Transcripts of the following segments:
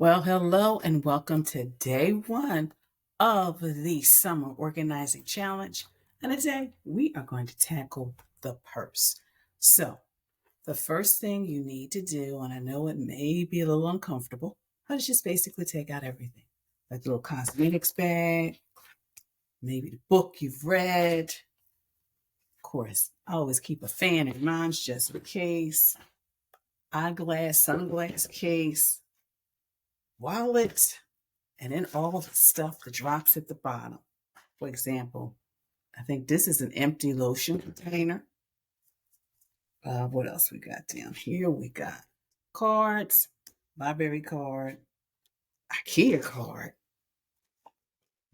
Well, hello and welcome to day one of the Summer Organizing Challenge. And today we are going to tackle the purse. So, the first thing you need to do, and I know it may be a little uncomfortable, but it's just basically take out everything like the little cosmetics bag, maybe the book you've read. Of course, I always keep a fan in mine just in case, eyeglass, sunglass case, wallet, and then all the stuff that drops at the bottom. For example, I think this is an empty lotion container. What else we got down here? We got cards, library card, IKEA card,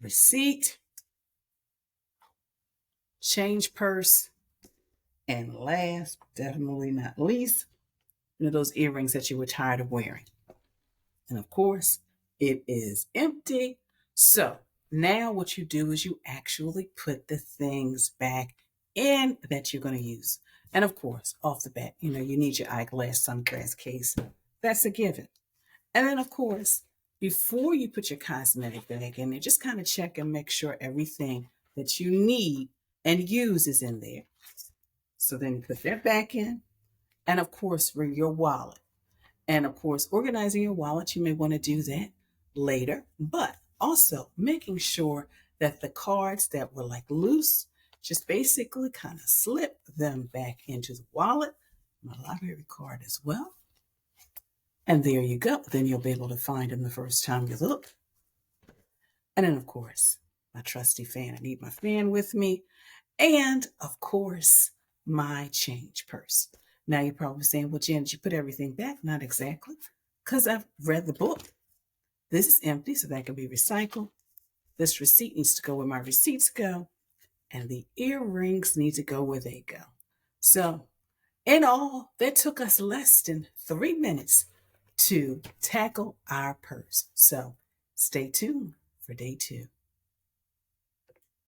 receipt, change purse, and last, definitely not least, those earrings that you were tired of wearing. And of course, it is empty. So now what you do is you actually put the things back in that you're going to use. And of course, off the bat, you need your eyeglass, sunglass case. That's a given. And then, of course, before you put your cosmetic bag in there, just kind of check and make sure everything that you need and use is in there. So then you put that back in. And of course, bring your wallet. And of course, organizing your wallet, you may want to do that later, but also making sure that the cards that were like loose, just basically kind of slip them back into the wallet, my library card as well. And there you go. Then you'll be able to find them the first time you look. And then, of course, my trusty fan. I need my fan with me. And of course, my change purse. Now you're probably saying, well, Jen, did you put everything back? Not exactly, because I've read the book. This is empty, so that can be recycled. This receipt needs to go where my receipts go, and the earrings need to go where they go. So in all, that took us less than 3 minutes to tackle our purse. So stay tuned for day 2.